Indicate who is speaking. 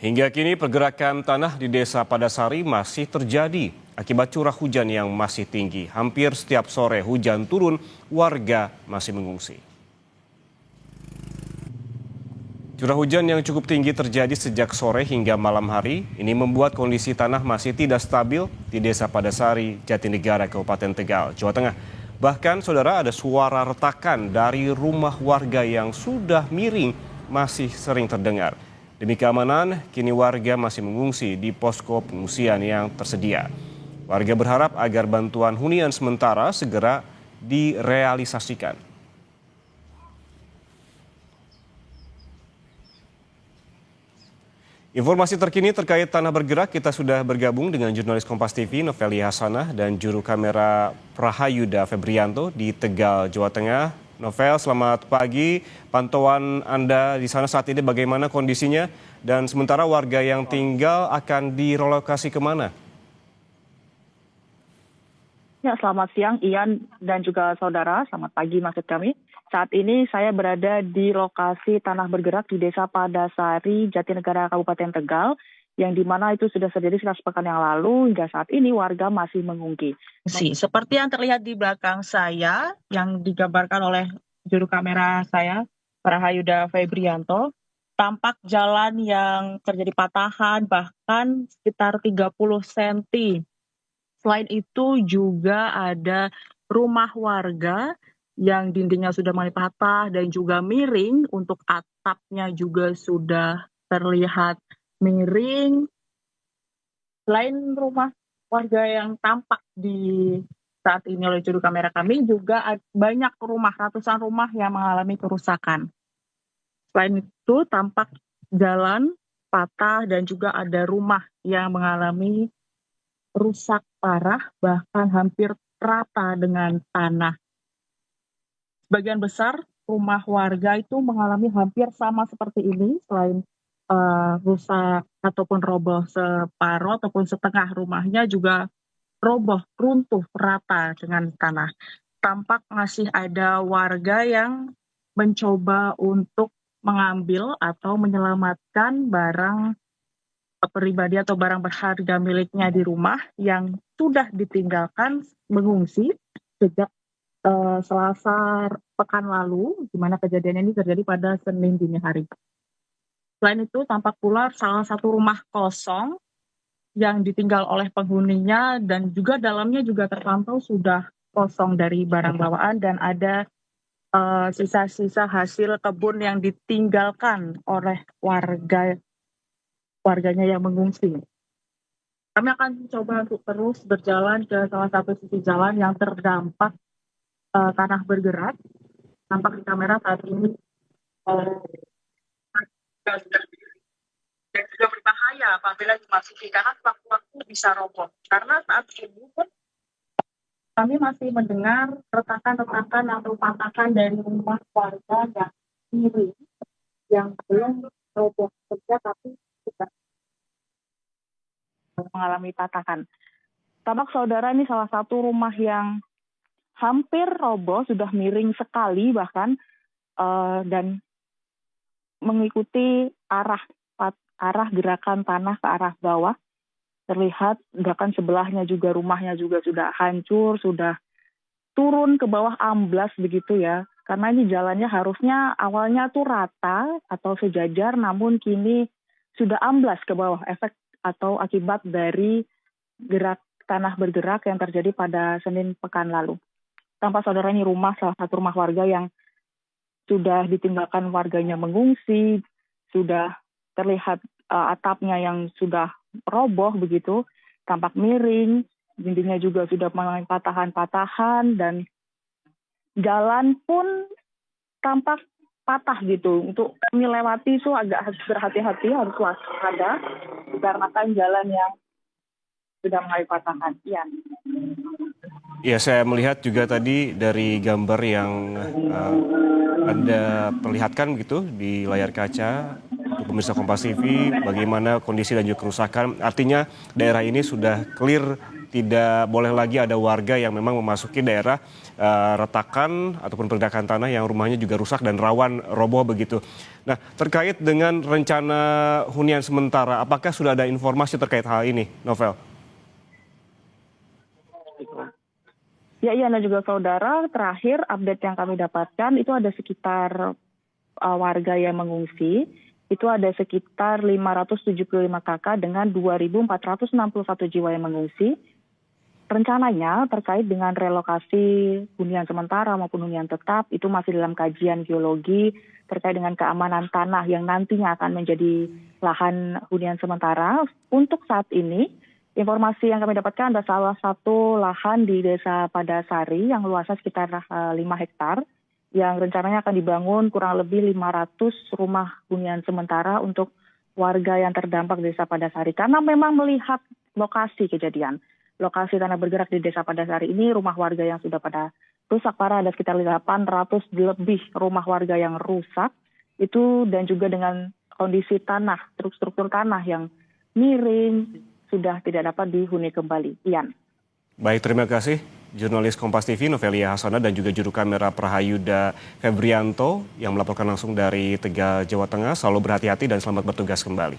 Speaker 1: Hingga kini pergerakan tanah di Desa Padasari masih terjadi akibat curah hujan yang masih tinggi. Hampir setiap sore hujan turun, warga masih mengungsi. Curah hujan yang cukup tinggi terjadi sejak sore hingga malam hari. Ini membuat kondisi tanah masih tidak stabil di Desa Padasari, Jatinegara, Kabupaten Tegal, Jawa Tengah. Bahkan, saudara, ada suara retakan dari rumah warga yang sudah miring masih sering terdengar. Demi keamanan, kini warga masih mengungsi di posko pengungsian yang tersedia. Warga berharap agar bantuan hunian sementara segera direalisasikan. Informasi terkini terkait tanah bergerak, kita sudah bergabung dengan jurnalis Kompas TV Novelia Hasanah dan juru kamera Prahayuda Febrianto di Tegal, Jawa Tengah. Novel, selamat pagi. Pantauan Anda di sana saat ini bagaimana kondisinya? Dan sementara warga yang tinggal akan direlokasi kemana?
Speaker 2: Ya, selamat siang Ian dan juga saudara, selamat pagi maksud kami. Saat ini saya berada di lokasi tanah bergerak di Desa Padasari, Jatinegara, Kabupaten Tegal, yang dimana itu sudah terjadi sekitar sepekan yang lalu, hingga saat ini warga masih mengungsi.
Speaker 3: Seperti yang terlihat di belakang saya, yang digambarkan oleh juru kamera saya, Prahayuda Febrianto, tampak jalan yang terjadi patahan bahkan sekitar 30 cm. Selain itu juga ada rumah warga yang dindingnya sudah mulai patah dan juga miring, untuk atapnya juga sudah terlihat miring. Selain rumah warga yang tampak di saat ini oleh juru kamera kami, juga banyak rumah, ratusan rumah yang mengalami kerusakan. Selain itu tampak jalan patah dan juga ada rumah yang mengalami rusak parah, bahkan hampir rata dengan tanah. Sebagian besar rumah warga itu mengalami hampir sama seperti ini, selain rusak ataupun roboh separuh ataupun setengah rumahnya juga roboh, runtuh rata dengan tanah. Tampak masih ada warga yang mencoba untuk mengambil atau menyelamatkan barang pribadi atau barang berharga miliknya di rumah yang sudah ditinggalkan mengungsi sejak Selasa pekan lalu, di mana kejadian ini terjadi pada Senin dini hari. Selain itu tampak pula salah satu rumah kosong yang ditinggal oleh penghuninya dan juga dalamnya juga terpantau sudah kosong dari barang bawaan dan ada sisa-sisa hasil kebun yang ditinggalkan oleh warganya yang mengungsi. Kami akan coba untuk terus berjalan ke salah satu sisi jalan yang terdampak tanah bergerak. Tampak di kamera saat ini dan juga berbahaya apabila dimasuki karena waktu-waktu bisa roboh. Karena saat ini pun kami masih mendengar retakan-retakan atau patakan dari rumah warga yang miring yang belum roboh saja tapi sudah mengalami patakan. Tampak saudara, ini salah satu rumah yang hampir roboh, sudah miring sekali bahkan, dan mengikuti arah gerakan tanah ke arah bawah. Terlihat gerakan sebelahnya juga, rumahnya juga sudah hancur, sudah turun ke bawah, amblas begitu ya. Karena ini jalannya harusnya awalnya tuh rata atau sejajar, namun kini sudah amblas ke bawah, efek atau akibat dari gerak tanah bergerak yang terjadi pada Senin pekan lalu. Tampak saudara, ini rumah, salah satu rumah warga yang sudah ditinggalkan warganya mengungsi, sudah terlihat atapnya yang sudah roboh begitu, tampak miring, dindingnya juga sudah mengalami patahan-patahan, dan jalan pun tampak patah gitu. Untuk kami lewati itu agak harus berhati-hati, harus waspada, dikarenakan jalan yang sudah mengalami patahan.
Speaker 1: Ya, saya melihat juga tadi dari gambar yang Anda perlihatkan begitu di layar kaca untuk pemirsa Kompas TV, bagaimana kondisi dan juga kerusakan. Artinya daerah ini sudah clear tidak boleh lagi ada warga yang memang memasuki daerah retakan ataupun pergerakan tanah yang rumahnya juga rusak dan rawan roboh begitu. Nah, terkait dengan rencana hunian sementara, apakah sudah ada informasi terkait hal ini, Novel?
Speaker 2: Ya, Ian dan juga saudara, terakhir update yang kami dapatkan itu ada sekitar warga yang mengungsi, itu ada sekitar 575 kakak dengan 2.461 jiwa yang mengungsi. Rencananya terkait dengan relokasi hunian sementara maupun hunian tetap itu masih dalam kajian geologi terkait dengan keamanan tanah yang nantinya akan menjadi lahan hunian sementara. Untuk saat ini, informasi yang kami dapatkan ada salah satu lahan di Desa Padasari yang luasnya sekitar 5 hektar yang rencananya akan dibangun kurang lebih 500 rumah hunian sementara untuk warga yang terdampak di Desa Padasari. Karena memang melihat lokasi kejadian, lokasi tanah bergerak di Desa Padasari ini rumah warga yang sudah pada rusak parah, ada sekitar 800 lebih rumah warga yang rusak itu, dan juga dengan kondisi tanah, struktur tanah yang miring, sudah tidak dapat dihuni kembali. Ian.
Speaker 1: Baik, terima kasih. Jurnalis Kompas TV Novelia Hasana dan juga juru kamera Prahayuda Febrianto yang melaporkan langsung dari Tegal, Jawa Tengah. Selalu berhati-hati dan selamat bertugas kembali.